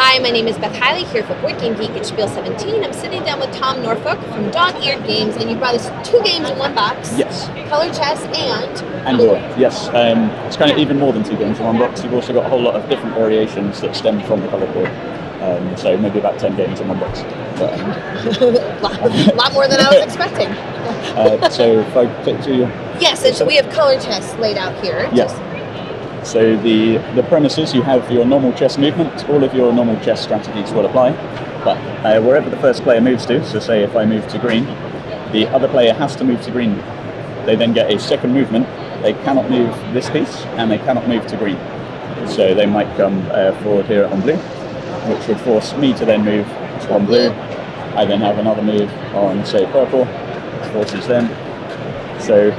Hi, my name is Beth Hiley here for Board Game Geek at Spiel 17. I'm sitting down with Tom Norfolk from Dog-Eared Games, and you brought us 2 games in one box. Yes. Color Chess and Modular. Yes. It's kind of even more than 2 games in one box. You've also got a whole lot of different variations that stem from the color board. So maybe about 10 games in one box. But, a lot more than I was expecting. So if I take to you. Yes, and so we have Color Chess laid out here. Yes. So the premise is you have your normal chess movement, all of your normal chess strategies will apply, but wherever the first player moves to, so say if I move to green, the other player has to move to green. They then get a second movement. They cannot move this piece, and they cannot move to green. So they might come forward here on blue, which would force me to then move on blue. I then have another move on, say, purple, which forces them. So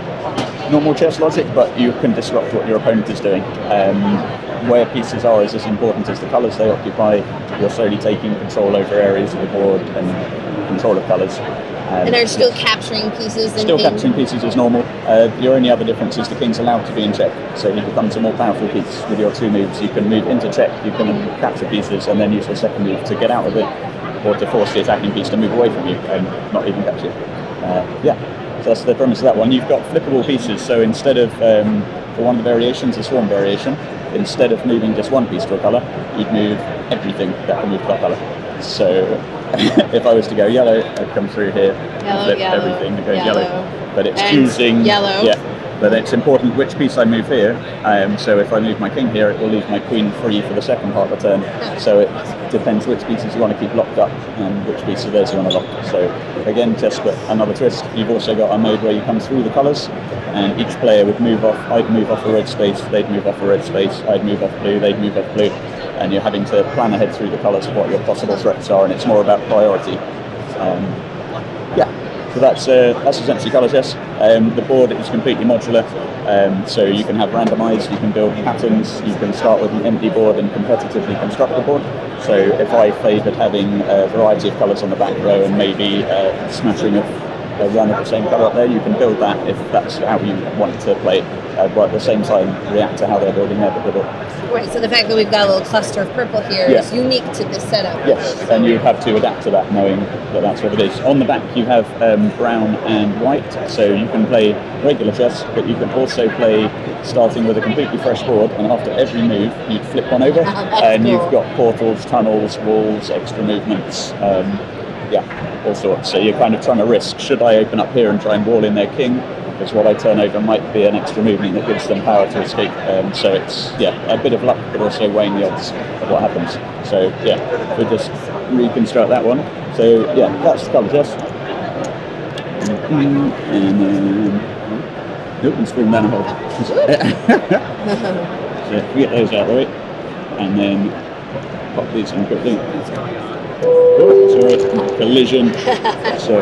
normal chess logic, but you can disrupt what your opponent is doing. Where pieces are is as important as the colours they occupy. You're slowly taking control over areas of the board and control of colours. And they're still capturing pieces? Capturing pieces is normal. Your only other difference is the king's allowed to be in check, so he becomes a more powerful piece. With your 2 moves, you can move into check, you can capture pieces, and then use your second move to get out of it, or to force the attacking piece to move away from you and not even capture it. So that's the premise of that one. You've got flippable pieces, so instead of, for one of the variations, a swarm variation, instead of moving just one piece to a colour, you'd move everything that can move to that colour. So if I was to go yellow, I'd come through here and flip everything that goes yellow. But it's choosing yellow. Yeah, but it's important which piece I move here. So if I move my king here, it will leave my queen free for the second part of the turn. So it depends which pieces you want to keep locked up and which piece of theirs you want to lock. So again, just another twist. You've also got a mode where you come through the colours, and each player would move off. I'd move off a red space, they'd move off a red space, I'd move off blue, they'd move off blue, and you're having to plan ahead through the colours of what your possible threats are, and it's more about priority. So that's essentially Color Chess. The board is completely modular, so you can have randomized, you can build patterns, you can start with an empty board and competitively construct the board. So if I favoured having a variety of colours on the back row and maybe smattering of a run of the same colour up there, you can build that if that's how you want to play, but at the same time react to how they're building their board. Right, so the fact that we've got a little cluster of purple here is unique to this setup. Yes, and you have to adapt to that, knowing that that's what it is. On the back you have brown and white, so you can play regular chess, but you can also play starting with a completely fresh board, and after every move you'd flip one over, and cool. You've got portals, tunnels, walls, extra movements, all sorts. So you're kind of trying to risk, should I open up here and try and wall in their king? Because what I turn over might be an extra movement that gives them power to escape. So it's a bit of luck, but also weighing the odds of what happens. So we just reconstruct that one. So that's the Color Chess. And then nope, and screw down a hole. So we get those out of the way, and then pop these in quickly. Oh, sorry, collision. So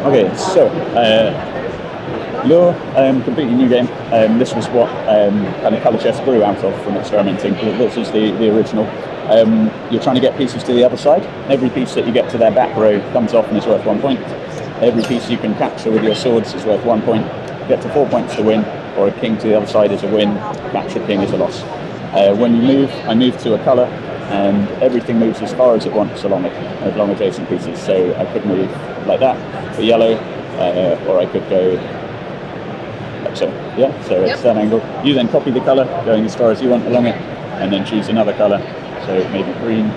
okay, so Lure, completely new game. This was what kind of Color Chess grew out of from experimenting. This is the original. You're trying to get pieces to the other side. Every piece that you get to their back row comes off and is worth 1 point. Every piece you can capture with your swords is worth 1 point. Get to 4 points to win, or a king to the other side is a win, capture king is a loss. When you move, I move to a colour, and everything moves as far as it wants along adjacent pieces. So I could move like that for yellow, or I could go like so. So it's that angle. You then copy the colour, going as far as you want along it, and then choose another colour. So maybe green,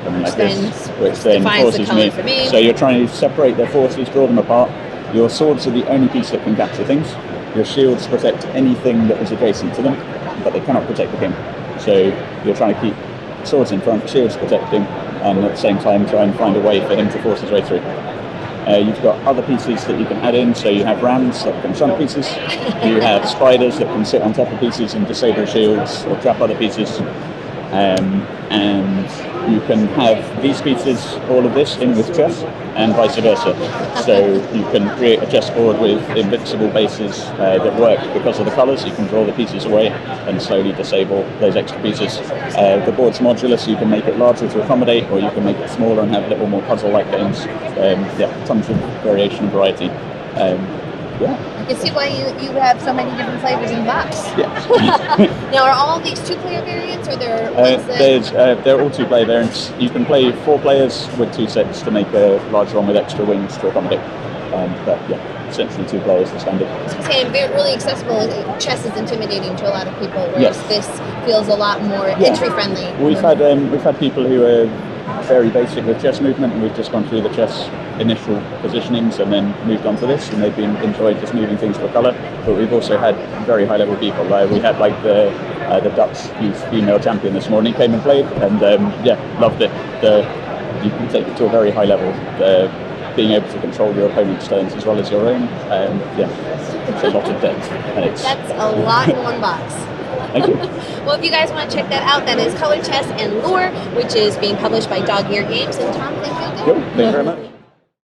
something like this, which then forces me. So you're trying to separate their forces, draw them apart. Your swords are the only piece that can capture things. Your shields protect anything that is adjacent to them, but they cannot protect the king. So you're trying to keep swords in front, shields protecting, and at the same time try and find a way for him to force his way through. You've got other pieces that you can add in, so you have rams that can shunt pieces, you have spiders that can sit on top of pieces and disable shields or trap other pieces, and you can have these pieces, all of this, in with chess, and vice versa. So you can create a chessboard with invincible bases that work because of the colours. You can draw the pieces away and slowly disable those extra pieces. The board's modular, so you can make it larger to accommodate, or you can make it smaller and have a little more puzzle-like games. Yeah, tons of variation and variety. Yeah. I can see why you have so many different flavors in the box. Yeah. Now, are all these 2-player variants, or there ones that... they're all 2-player variants. You can play 4 players with 2 sets to make a larger one with extra wings to accommodate. But yeah, essentially 2 players is standard. I was going to say, really accessible. Chess is intimidating to a lot of people, whereas this feels a lot more entry-friendly. We've had people who are very basic with chess movement, and we've just gone through the chess initial positionings and then moved on to this, and they've enjoyed just moving things to a colour. But we've also had very high level people. We had like the Dutch youth female champion this morning came and played, and loved it. You can take it to a very high level. Being able to control your opponent's turns as well as your own. It's a lot of depth. That's a lot in one box. Thank you. Well, if you guys want to check that out, that is Color Chess and Lure, which is being published by Dog Ear Games. And Tom, thank you again. Thank you very much.